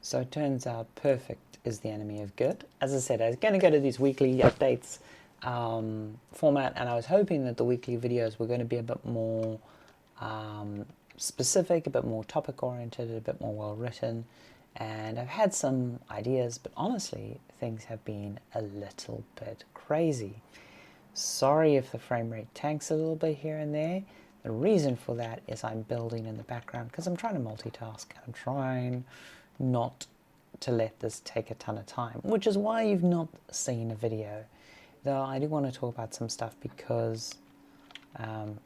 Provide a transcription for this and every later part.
So it turns out perfect is the enemy of good. As I said, I was going to go to these weekly updates format, and I was hoping that the weekly videos were going to be a bit more specific, a bit more topic oriented, a bit more well written. And I've had some ideas, but honestly, things have been a little bit crazy. Sorry if the frame rate tanks a little bit here and there. The reason for that is I'm building in the background because I'm trying to multitask. I'm trying not to let this take a ton of time, which is why you've not seen a video. Though I do want to talk about some stuff because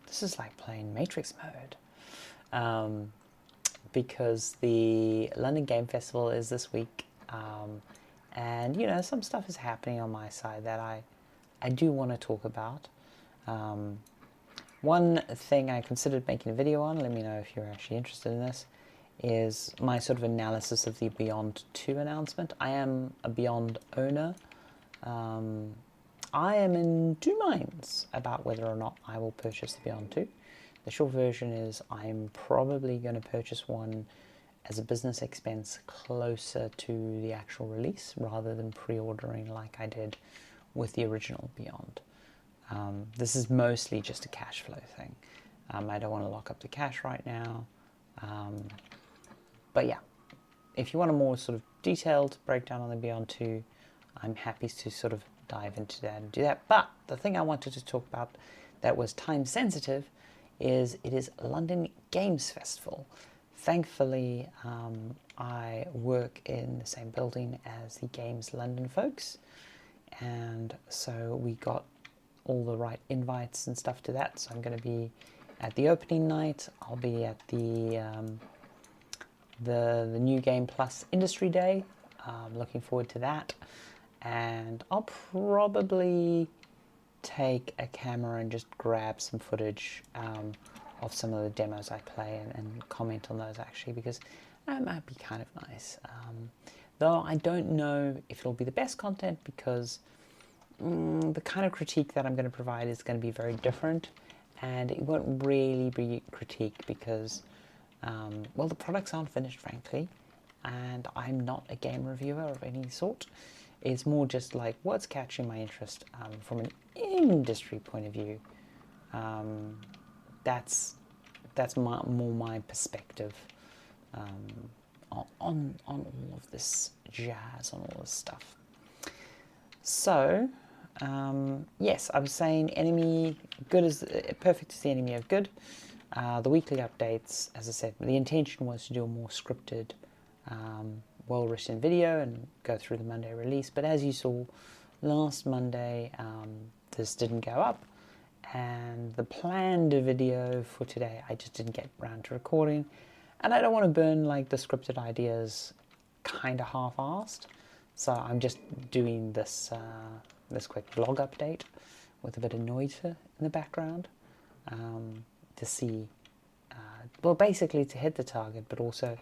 this is like playing Matrix mode. Because the London Game Festival is this week, and you know, some stuff is happening on my side that I do want to talk about. One thing I considered making a video on, let me know if you're actually interested in this, is my sort of analysis of the Beyond 2 announcement. I am a Beyond owner. I am in two minds about whether or not I will purchase the Beyond 2. The short version is I'm probably going to purchase one as a business expense closer to the actual release rather than pre-ordering like I did with the original Beyond. This is mostly just a cash flow thing. I don't want to lock up the cash right now. But yeah, if you want a more sort of detailed breakdown on the Beyond 2, I'm happy to sort of dive into that and do that. But the thing I wanted to talk about that was time sensitive is it is London Games Festival. Thankfully, I work in the same building as the Games London folks, and so we got all the right invites and stuff to that. So I'm going to be at the opening night. I'll be at the New Game Plus Industry Day. Looking forward to that, and I'll probably take a camera and just grab some footage of some of the demos I play and comment on those actually, because that might be kind of nice. Though I don't know if it'll be the best content because the kind of critique that I'm going to provide is going to be very different, and it won't really be critique because, well, the products aren't finished, frankly, and I'm not a game reviewer of any sort. It's more just like what's catching my interest from an industry point of view. That's more my perspective on all of this jazz, on all this stuff. So yes, I was saying enemy good is perfect is the enemy of good. The weekly updates, as I said, the intention was to do a more scripted, well-written video and go through the Monday release, but as you saw last Monday, this didn't go up, and the planned video for today I just didn't get around to recording, and I don't want to burn like the scripted ideas kind of half-assed, so I'm just doing this this quick vlog update with a bit of Noita in the background to see, well, basically to hit the target, but also,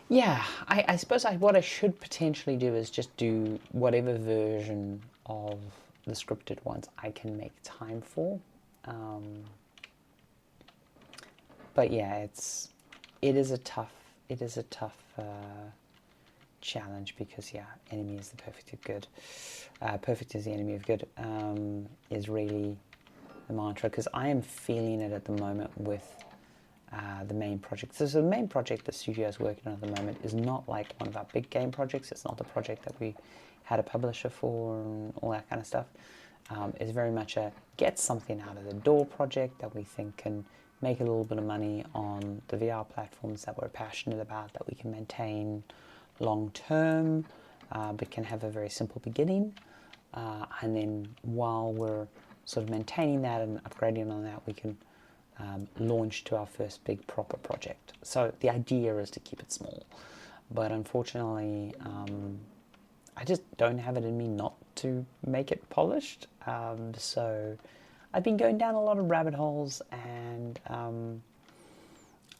yeah, I suppose what I should potentially do is just do whatever version of the scripted ones I can make time for. But yeah, it is a tough challenge because yeah, enemy is the perfect of good. Perfect is the enemy of good is really the mantra, because I am feeling it at the moment with the main project. So the main project the studio is working on at the moment is not like one of our big game projects. It's not the project that we had a publisher for and all that kind of stuff. It's very much a get something out of the door project that we think can make a little bit of money on the VR platforms that we're passionate about, that we can maintain long term, but can have a very simple beginning. And then while we're sort of maintaining that and upgrading on that, we can launch to our first big proper project. So the idea is to keep it small, but unfortunately I just don't have it in me not to make it polished. So I've been going down a lot of rabbit holes, and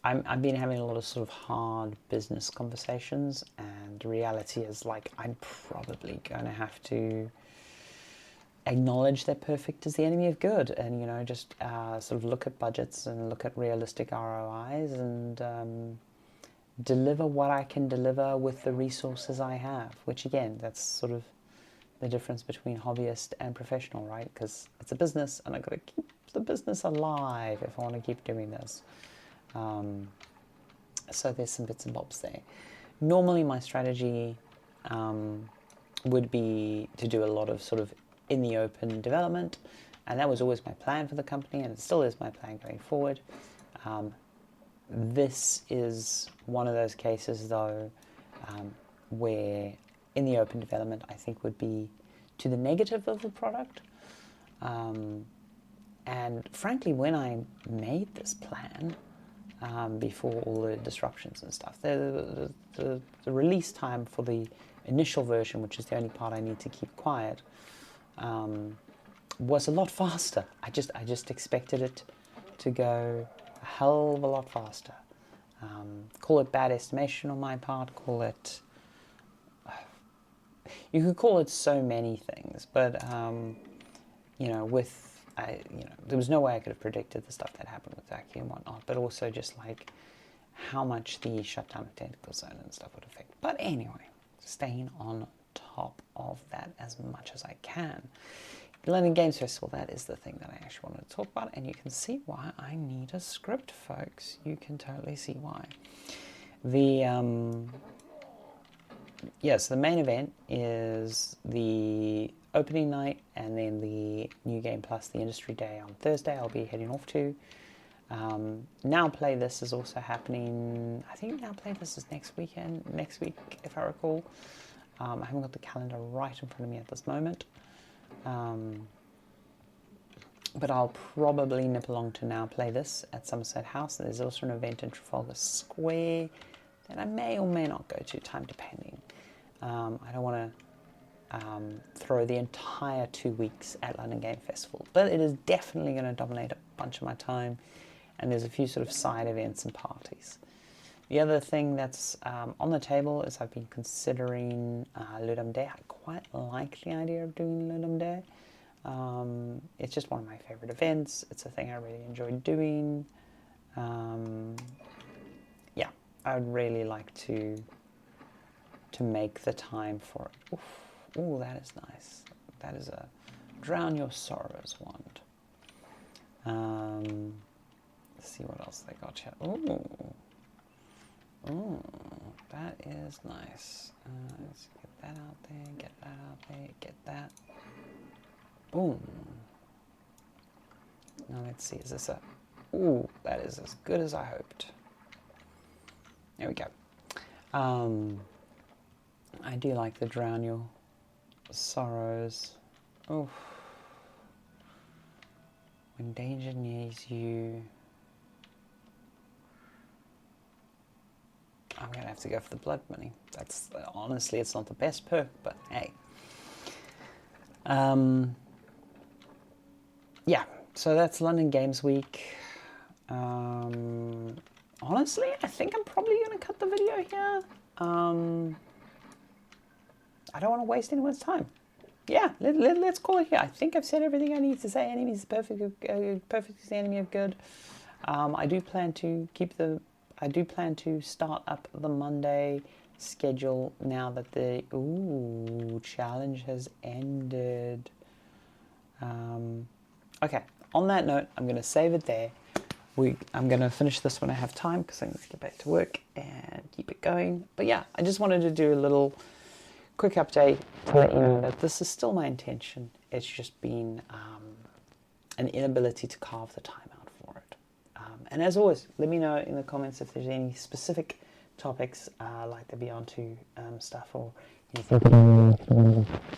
I've been having a lot of sort of hard business conversations, and the reality is like I'm probably going to have to acknowledge that perfect is the enemy of good, and you know, just sort of look at budgets and look at realistic ROIs and deliver what I can deliver with the resources I have, which again, that's sort of the difference between hobbyist and professional, right? Because it's a business and I've got to keep the business alive if I want to keep doing this. So there's some bits and bobs there. Normally my strategy would be to do a lot of sort of in the open development, and that was always my plan for the company, and it still is my plan going forward. This is one of those cases though where in the open development I think would be to the negative of the product. And frankly, when I made this plan, before all the disruptions and stuff, the release time for the initial version, which is the only part I need to keep quiet, was a lot faster. I just expected it to go a hell of a lot faster. Call it bad estimation on my part, call it... You could call it so many things, but, you know, there was no way I could have predicted the stuff that happened with Vacuum and whatnot, but also just like how much the shutdown of Tentacle Zone and stuff would affect. But anyway, staying on top of that as much as I can. The London Games Festival, that is the thing that I actually wanted to talk about, and you can see why I need a script, folks. You can totally see why. Yes, the main event is the opening night and then the New Game Plus, the Industry Day on Thursday I'll be heading off to. Now Play This is also happening. I think Now Play This is next week if I recall. I haven't got the calendar right in front of me at this moment. But I'll probably nip along to Now Play This at Somerset House. There's also an event in Trafalgar Square that I may or may not go to, time depending. I don't want to throw the entire 2 weeks at London Game Festival, but it is definitely going to dominate a bunch of my time, and there's a few sort of side events and parties. The other thing that's on the table is I've been considering Ludum Dare. I quite like the idea of doing Ludum Dare. It's just one of my favorite events. It's a thing I really enjoy doing. Yeah, I would really like to make the time for it. Ooh, that is nice. That is a Drown Your Sorrows wand. Let's see what else they got here. Ooh, that is nice. Let's get that out there, get that out there, get that. Boom. Now let's see, is this a... Ooh, that is as good as I hoped. There we go. I do like the Drown Your Sorrows. Oh, when danger nears you. I'm going to have to go for the blood money. That's, honestly, it's not the best perk, but hey. Yeah, so that's London Games Week. Honestly, I think I'm probably going to cut the video here. I don't want to waste anyone's time. Yeah, let's call it here. I think I've said everything I need to say. Enemy is perfect is the enemy of good. I do plan to start up the Monday schedule now that the challenge has ended. Okay, on that note, I'm going to save it there. I'm going to finish this when I have time because I'm going to get back to work and keep it going. But yeah, I just wanted to do a little quick update to let you know that this is still my intention. It's just been an inability to carve the time out for it. And as always, let me know in the comments if there's any specific topics I'd like to be onto stuff or anything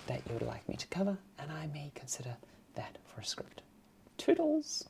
that you would like me to cover, and I may consider that for a script. Toodles!